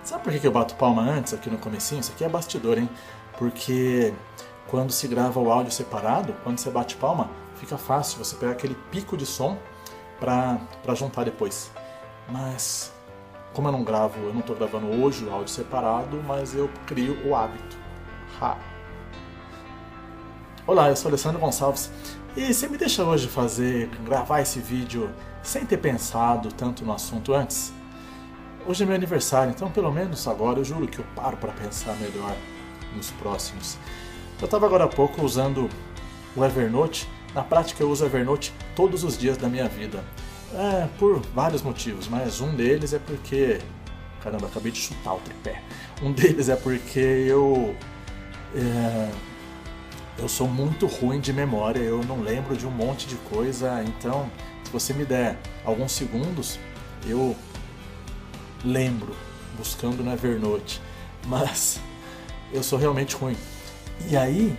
Sabe por que eu bato palma antes, aqui no comecinho? Isso aqui é bastidor, hein? Porque quando se grava o áudio separado, quando você bate palma, fica fácil você pegar aquele pico de som pra juntar depois. Mas, como eu não gravo, eu não tô gravando hoje o áudio separado, mas eu crio o hábito. Ha. Olá, eu sou Alessandro Gonçalves e você me deixa hoje gravar esse vídeo sem ter pensado tanto no assunto antes? Hoje é meu aniversário, então pelo menos agora eu juro que eu paro para pensar melhor nos próximos. Eu estava agora há pouco usando o Evernote. Na prática eu uso o Evernote todos os dias da minha vida. Por vários motivos, mas um deles é porque... Caramba, acabei de chutar o tripé. Um deles é porque eu sou muito ruim de memória, eu não lembro de um monte de coisa, então se você me der alguns segundos, eu lembro, buscando no Evernote, mas eu sou realmente ruim. E aí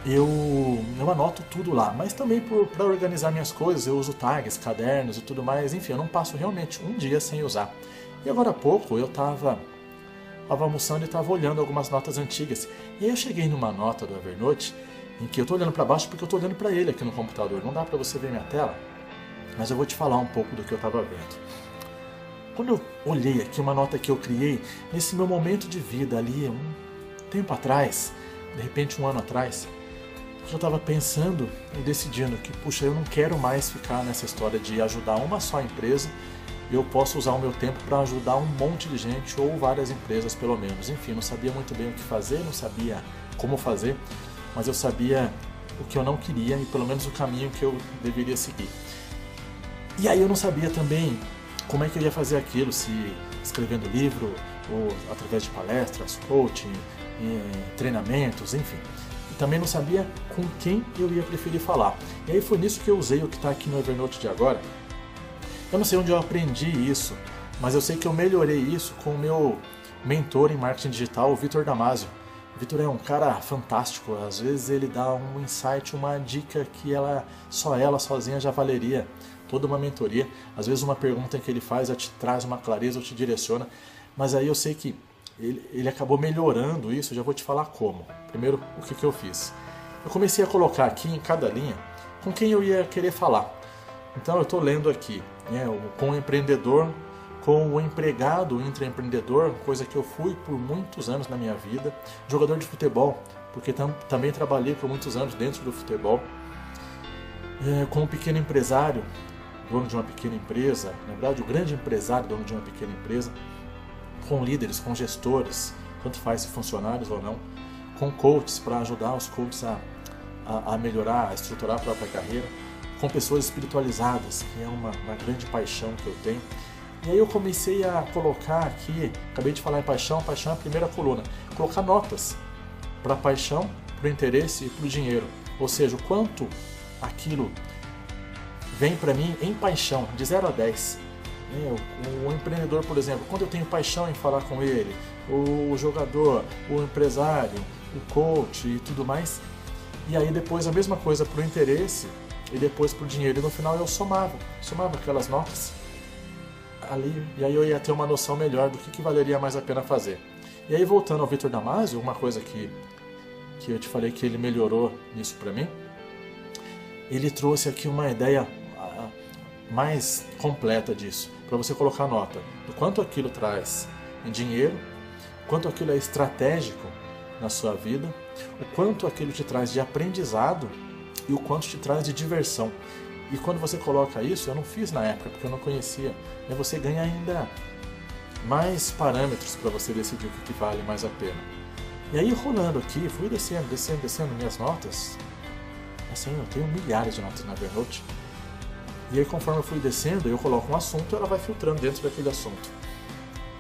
eu anoto tudo lá, mas também para organizar minhas coisas, eu uso tags, cadernos e tudo mais, enfim, eu não passo realmente um dia sem usar. E agora há pouco eu estava almoçando e estava olhando algumas notas antigas. E aí eu cheguei numa nota do Evernote em que eu estou olhando para baixo porque eu estou olhando para ele aqui no computador. Não dá para você ver minha tela, mas eu vou te falar um pouco do que eu estava vendo. Quando eu olhei aqui uma nota que eu criei nesse meu momento de vida ali, um tempo atrás, de repente um ano atrás, eu estava pensando e decidindo que, puxa, eu não quero mais ficar nessa história de ajudar uma só empresa. Eu posso usar o meu tempo para ajudar um monte de gente ou várias empresas pelo menos. Enfim, não sabia muito bem o que fazer, não sabia como fazer, mas eu sabia o que eu não queria e pelo menos o caminho que eu deveria seguir. E aí eu não sabia também como é que eu ia fazer aquilo, se escrevendo livro ou através de palestras, coaching, treinamentos, enfim. E também não sabia com quem eu ia preferir falar. E aí foi nisso que eu usei o que está aqui no Evernote de agora. Eu não sei onde eu aprendi isso, mas eu sei que eu melhorei isso com o meu mentor em marketing digital, o Vitor Damasio. O Vitor é um cara fantástico, às vezes ele dá um insight, uma dica que só ela sozinha já valeria toda uma mentoria. Às vezes uma pergunta que ele faz te traz uma clareza ou te direciona, mas aí eu sei que ele acabou melhorando isso, eu já vou te falar como. Primeiro, o que eu fiz? Eu comecei a colocar aqui em cada linha com quem eu ia querer falar. Então eu estou lendo aqui, com o empreendedor, com o empregado, o intraempreendedor, coisa que eu fui por muitos anos na minha vida, jogador de futebol, porque também trabalhei por muitos anos dentro do futebol, com o pequeno empresário, dono de uma pequena empresa, na verdade o grande empresário, dono de uma pequena empresa, com líderes, com gestores, tanto faz se funcionários ou não, com coaches para ajudar os coaches a melhorar, a estruturar a própria carreira, com pessoas espiritualizadas, que é uma grande paixão que eu tenho. E aí eu comecei a colocar aqui, acabei de falar em paixão, paixão é a primeira coluna, colocar notas para paixão, para o interesse e para o dinheiro. Ou seja, o quanto aquilo vem para mim em paixão, de 0 a 10. O empreendedor, por exemplo, quando eu tenho paixão em falar com ele, o jogador, o empresário, o coach e tudo mais. E aí depois a mesma coisa para o interesse e depois para o dinheiro. E no final eu somava aquelas notas ali, e aí eu ia ter uma noção melhor do que valeria mais a pena fazer. E aí voltando ao Vitor Damasio, uma coisa que eu te falei que ele melhorou nisso para mim, ele trouxe aqui uma ideia mais completa disso, para você colocar nota do quanto aquilo traz em dinheiro, quanto aquilo é estratégico na sua vida, o quanto aquilo te traz de aprendizado e o quanto te traz de diversão. E quando você coloca isso, eu não fiz na época porque eu não conhecia, você ganha ainda mais parâmetros para você decidir o que vale mais a pena. E aí rolando aqui, fui descendo minhas notas, assim, eu tenho milhares de notas na Evernote, e aí conforme eu fui descendo, eu coloco um assunto e ela vai filtrando dentro daquele assunto.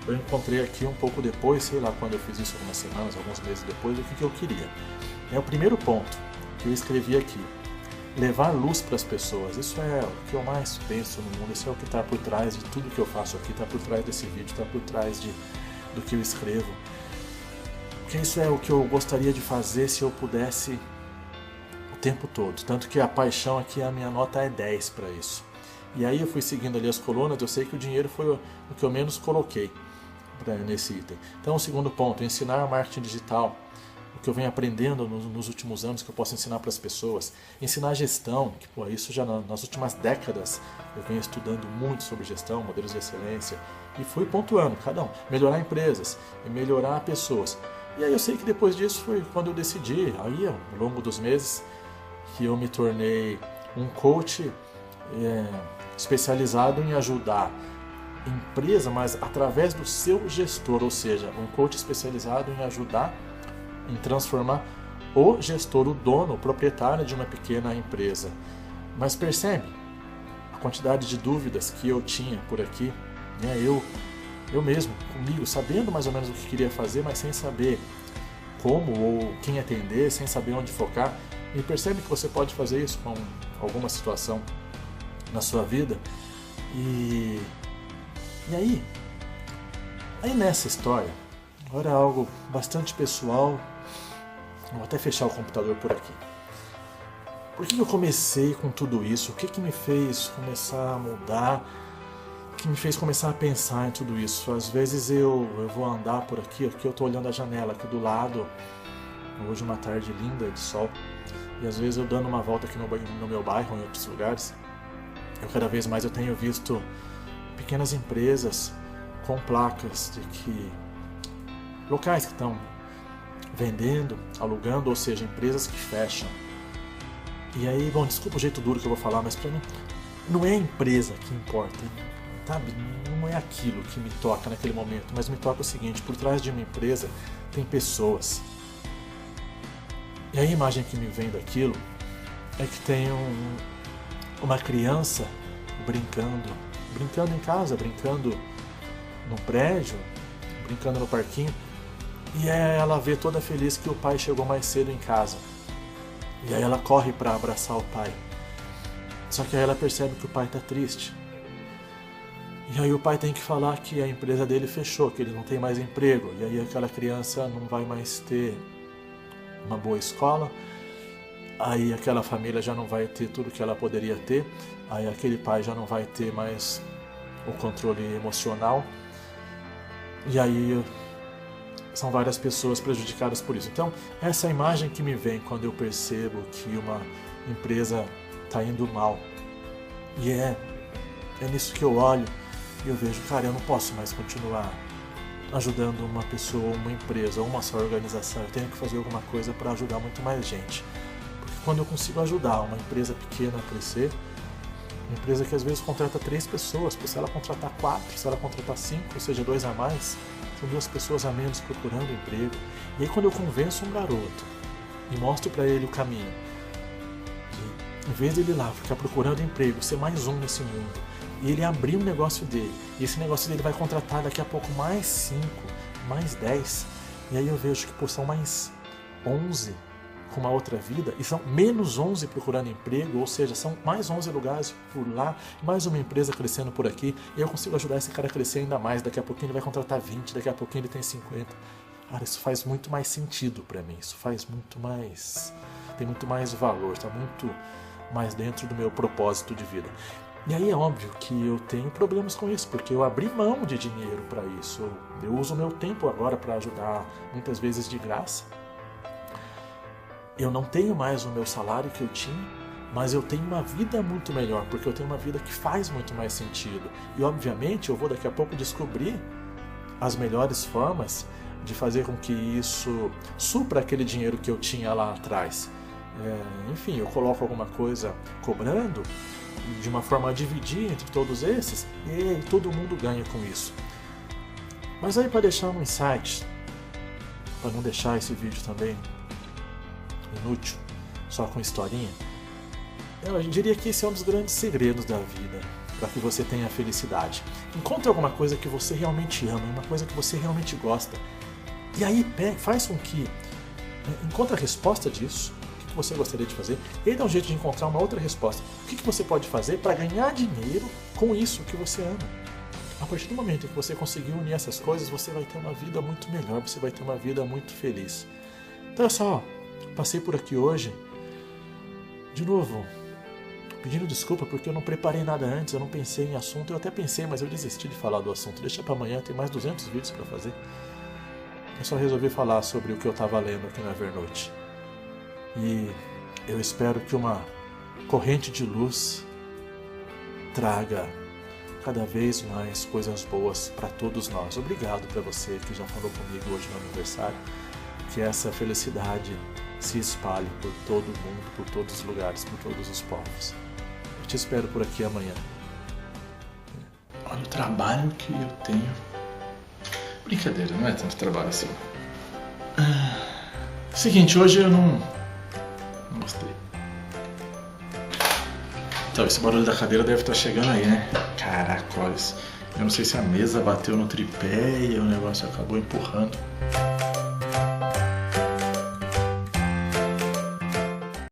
Eu encontrei aqui um pouco depois, sei lá quando eu fiz isso, algumas semanas, alguns meses depois, o que eu queria. É o primeiro ponto que eu escrevi aqui. Levar luz para as pessoas, isso é o que eu mais penso no mundo, isso é o que está por trás de tudo que eu faço aqui, está por trás desse vídeo, está por trás do que eu escrevo. Porque isso é o que eu gostaria de fazer se eu pudesse o tempo todo. Tanto que a paixão aqui, a minha nota é 10 para isso. E aí eu fui seguindo ali as colunas, eu sei que o dinheiro foi o que eu menos coloquei. nesse item. Então, o segundo ponto, ensinar marketing digital. O que eu venho aprendendo nos últimos anos que eu posso ensinar para as pessoas. Ensinar gestão, que isso já nas últimas décadas eu venho estudando muito sobre gestão, modelos de excelência, e fui pontuando cada um. Melhorar empresas e melhorar pessoas. E aí eu sei que depois disso foi quando eu decidi, aí ao longo dos meses, que eu me tornei um coach especializado em ajudar empresa, mas através do seu gestor, ou seja, um coach especializado em ajudar, em transformar o gestor, o dono, o proprietário de uma pequena empresa. Mas percebe a quantidade de dúvidas que eu tinha por aqui, né? Eu mesmo, comigo, sabendo mais ou menos o que queria fazer, mas sem saber como ou quem atender, sem saber onde focar. E percebe que você pode fazer isso com alguma situação na sua vida. E aí nessa história, agora é algo bastante pessoal. Vou até fechar o computador por aqui. Por que eu comecei com tudo isso? O que me fez começar a mudar? O que me fez começar a pensar em tudo isso? Às vezes eu vou andar por aqui eu estou olhando a janela aqui do lado, hoje uma tarde linda de sol, e às vezes eu dando uma volta aqui no meu bairro, em outros lugares, cada vez mais eu tenho visto pequenas empresas com placas de que locais que estão vendendo, alugando, ou seja, empresas que fecham. E aí, bom, desculpa o jeito duro que eu vou falar, mas para mim não é a empresa que importa, sabe? Não é aquilo que me toca naquele momento, mas me toca o seguinte: por trás de uma empresa tem pessoas. E a imagem que me vem daquilo é que tem uma criança brincando em casa, brincando no prédio, brincando no parquinho, e ela vê toda feliz que o pai chegou mais cedo em casa. E aí ela corre para abraçar o pai. Só que aí ela percebe que o pai está triste. E aí o pai tem que falar que a empresa dele fechou, que ele não tem mais emprego. E aí aquela criança não vai mais ter uma boa escola. Aí aquela família já não vai ter tudo que ela poderia ter. Aí aquele pai já não vai ter mais o controle emocional. E aí são várias pessoas prejudicadas por isso. Então, essa é a imagem que me vem quando eu percebo que uma empresa está indo mal. E é nisso que eu olho e eu vejo, cara, eu não posso mais continuar ajudando uma pessoa, uma empresa, uma só organização. Eu tenho que fazer alguma coisa para ajudar muito mais gente. Porque quando eu consigo ajudar uma empresa pequena a crescer, uma empresa que às vezes contrata 3 pessoas, se ela contratar 4, se ela contratar 5, ou seja, 2 a mais, são 2 pessoas a menos procurando emprego. E aí quando eu convenço um garoto e mostro para ele o caminho, de, em vez dele ir lá ficar procurando emprego, ser mais um nesse mundo, e ele abrir um negócio dele, e esse negócio dele vai contratar daqui a pouco mais 5, mais 10, e aí eu vejo que são mais 11 com uma outra vida, e são menos 11 procurando emprego, ou seja, são mais 11 lugares por lá, mais uma empresa crescendo por aqui, e eu consigo ajudar esse cara a crescer ainda mais. Daqui a pouquinho ele vai contratar 20, daqui a pouquinho ele tem 50. Cara, isso faz muito mais sentido para mim, isso faz muito mais, tem muito mais valor, está muito mais dentro do meu propósito de vida. E aí é óbvio que eu tenho problemas com isso, porque eu abri mão de dinheiro para isso, eu uso o meu tempo agora para ajudar, muitas vezes de graça. Eu não tenho mais o meu salário que eu tinha, mas eu tenho uma vida muito melhor, porque eu tenho uma vida que faz muito mais sentido. E obviamente eu vou daqui a pouco descobrir as melhores formas de fazer com que isso supra aquele dinheiro que eu tinha lá atrás. Enfim, eu coloco alguma coisa cobrando, de uma forma a dividir entre todos esses, e todo mundo ganha com isso. Mas aí, para deixar um insight, para não deixar esse vídeo também inútil, só com historinha, eu diria que esse é um dos grandes segredos da vida, para que você tenha felicidade. Encontre alguma coisa que você realmente ama, uma coisa que você realmente gosta, e aí faz com que encontre a resposta disso, o que você gostaria de fazer, e aí dá um jeito de encontrar uma outra resposta. O que você pode fazer para ganhar dinheiro com isso que você ama? A partir do momento em que você conseguir unir essas coisas, você vai ter uma vida muito melhor, você vai ter uma vida muito feliz. Então é só, passei por aqui hoje. De novo, pedindo desculpa porque eu não preparei nada antes, eu não pensei em assunto. Eu até pensei, mas eu desisti de falar do assunto. Deixa pra amanhã, tem mais 200 vídeos pra fazer. Eu só resolvi falar sobre o que eu tava lendo aqui no Evernote. E eu espero que uma corrente de luz traga cada vez mais coisas boas para todos nós. Obrigado para você que já falou comigo hoje no aniversário. Que essa felicidade se espalhe por todo mundo, por todos os lugares, por todos os povos. Eu te espero por aqui amanhã. Olha o trabalho que eu tenho. Brincadeira, não é tanto trabalho assim. Seguinte, hoje eu não gostei. Então, esse barulho da cadeira deve estar chegando aí, né? Caracoles. Eu não sei se a mesa bateu no tripé e o negócio acabou empurrando.